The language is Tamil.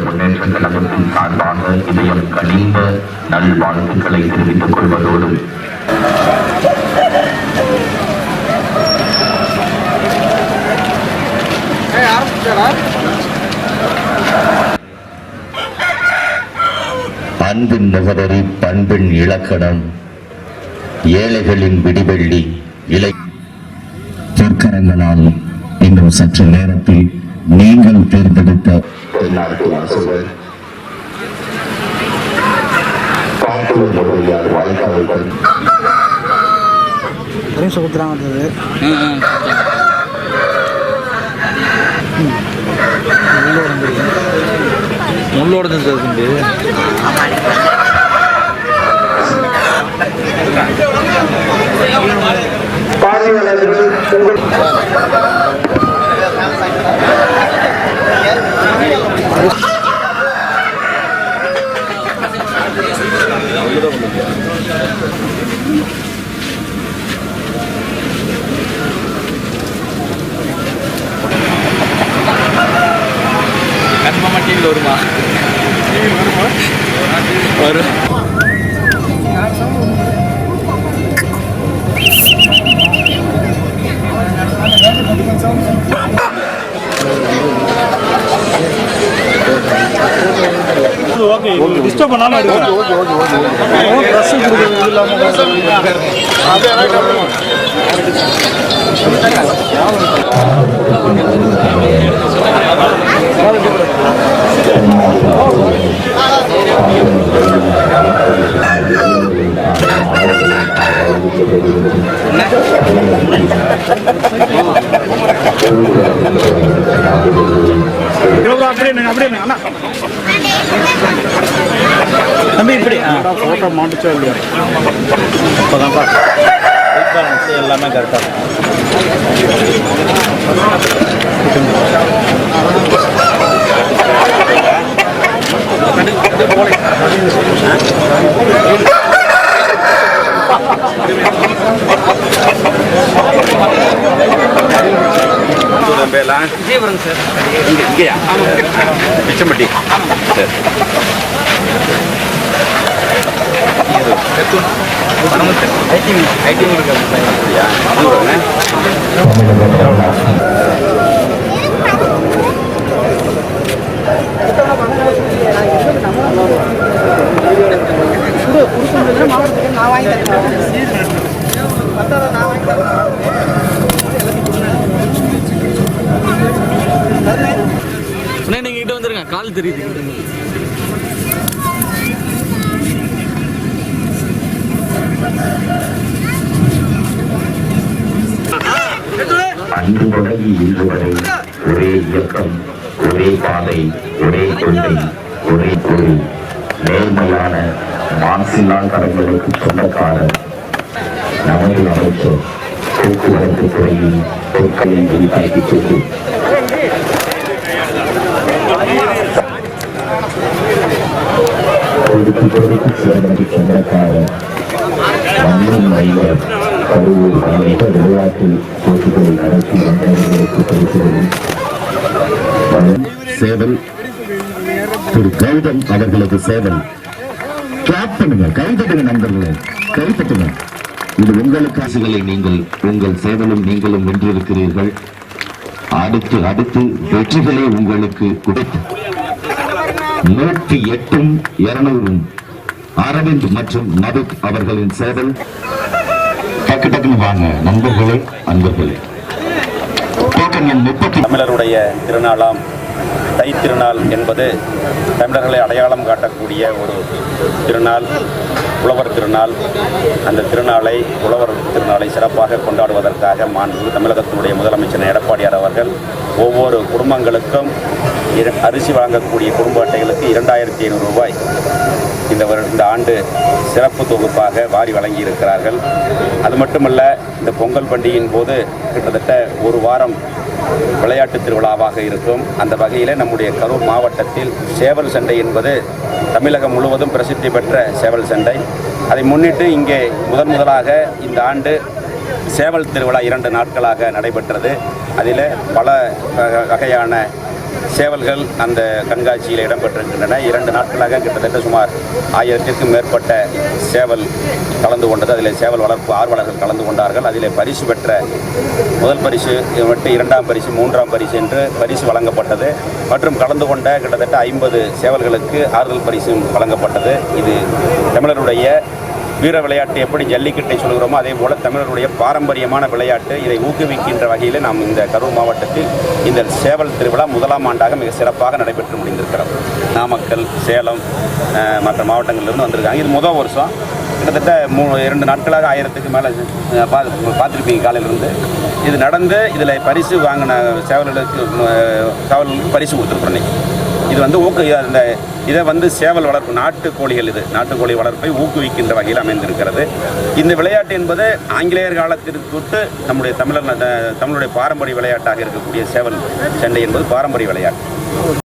முன்னேற்ற கழகத்தின் சார்பாக இதயம் கனிந்த நல்வாழ்த்துக்களை தெரிவித்துக் கொள்வதோடு அன்பின் முகவரி பண்பின் இலக்கணம் ஏழைகளின் விடிவெள்ளி இலை பொற்கரங்களால் இன்னும் சற்று நேரத்தில் நீங்கள் தேர்ந்தெடுத்த முள்ளோட கன்ஃபார்மா டிவியில் வருமா வரும். ஓகே டிஸ்டர்ப் பண்ணாம எடுங்க. ட்ரெஸ் கொடுக்கிறது இல்லாம தம்பி இப்படி ஃபோட்டோ மாட்டுச்சா இல்லையா? இப்போதான்ப்பா வெயிட் பேலன்ஸ் எல்லாமே கரெக்டாக விஜயபுரம் சார். இங்கேயா? பிச்சம்பட்டி. சரி. ஐடி நான் வாங்கி நீங்க கிட்ட வந்துருங்க, கால் தெரியுது. அன்று தொடங்கி இன்று வரை ஒரே இயக்கம், ஒரே பாதை, ஒரே கொள்கை, ஒரே தொழில், நேர்மையான மாசில்லா கடன்களுக்கு சொந்தக்காரர் நமது அமைச்சர் போக்குவரத்து துறையில் பொருட்களை விரிவாக்கிக் கொண்டு பொதுக்கு சேர்ந்தது சொந்தக்காரர் மண்ணின் மைவர் கரூர் அனைத்து விளையாட்டு போட்டிகளை நடத்தி வந்தவர்களுக்கு பரிசுகளும் சேவல் திரு கௌதம் அவர்களது சேவல். கிளாப் பண்ணுங்க, கைதட்டுங்க நண்பர்களே, கைதட்டுங்க. இது உங்களுக்கு ஆசைகளை நீங்கள் உங்கள் சேவலும் நீங்களும் வென்றிருக்கிறீர்கள். அடுத்து அடுத்து வெற்றிகளை உங்களுக்கு கொடுத்து 108ம் 200ம் அரவிந்த் மற்றும் நதுக் அவர்களின் சேவல். டக்கு டக்குன்னு வாங்க நண்பர்களே, அன்பர்களே. தமிழருடைய திருநாளாம் தை திருநாள் என்பது தமிழர்களை அடையாளம் காட்டக்கூடிய ஒரு திருநாள், உழவர் திருநாள். அந்த திருநாளை, உழவர் திருநாளை சிறப்பாக கொண்டாடுவதற்காக மாண்பு தமிழகத்தினுடைய முதலமைச்சர் எடப்பாடியார் அவர்கள் ஒவ்வொரு குடும்பங்களுக்கும் அரிசி வழங்கக்கூடிய குடும்ப அட்டைகளுக்கு 2500 ரூபாய் இந்த ஆண்டு சிறப்பு தொகுப்பாக வாரி வழங்கியிருக்கிறார்கள். அது மட்டுமல்ல, இந்த பொங்கல் பண்டிகையின் போது கிட்டத்தட்ட ஒரு வாரம் விளையாட்டு திருவிழாவாக இருக்கும். அந்த வகையில் நம்முடைய கரூர் மாவட்டத்தில் சேவல் சண்டை என்பது தமிழகம் முழுவதும் பிரசித்தி பெற்ற சேவல் சண்டை. அதை முன்னிட்டு இங்கே முதலாக இந்த ஆண்டு சேவல் திருவிழா 2 நாட்களாக நடைபெற்றது. அதில் பல வகையான சேவல்கள் அந்த கண்காட்சியில் இடம்பெற்றிருக்கின்றன. 2 நாட்களாக கிட்டத்தட்ட சுமார் 1000க்கும் மேற்பட்ட சேவல் கலந்து கொண்டது. அதில் சேவல் வளர்ப்பு ஆர்வலர்கள் கலந்து கொண்டார்கள். அதில் பரிசு பெற்ற முதல் பரிசு மற்றும் 2ஆம் பரிசு 3ஆம் பரிசு என்று பரிசு வழங்கப்பட்டது. மற்றும் கலந்து கொண்ட கிட்டத்தட்ட 50 சேவல்களுக்கு ஆறுதல் பரிசும் வழங்கப்பட்டது. இது தமிழருடைய வீர விளையாட்டு எப்படி ஜல்லிக்கட்டை சொல்கிறோமோ அதே போல் தமிழருடைய பாரம்பரியமான விளையாட்டு. இதை ஊக்குவிக்கின்ற வகையில் நாம் இந்த கரூர் மாவட்டத்தில் இந்த சேவல் திருவிழா 1ஆம் ஆண்டாக மிக சிறப்பாக நடைபெற்று முடிந்திருக்கிறோம். நாமக்கல், சேலம் மற்ற மாவட்டங்களிலிருந்து வந்திருக்காங்க. இது முதல் வருஷம். கிட்டத்தட்ட 2 நாட்களாக 1000க்கு மேலே பார்த்துருப்பீங்க காலையிலிருந்து. இது நடந்து இதில் பரிசு வாங்கின சேவல்களுக்கு பரிசு கொடுத்துருக்குறோம். இது அந்த இதை சேவல் வளர்ப்பு நாட்டுக்கோழிகள், இது நாட்டுக்கோழி வளர்ப்பை ஊக்குவிக்கின்ற வகையில் அமைந்திருக்கிறது. இந்த விளையாட்டு என்பது ஆங்கிலேயர் காலத்திற்கு தொட்டு நம்முடைய தமிழருடைய பாரம்பரிய விளையாட்டாக இருக்கக்கூடிய சேவல் சண்டை என்பது பாரம்பரிய விளையாட்டு.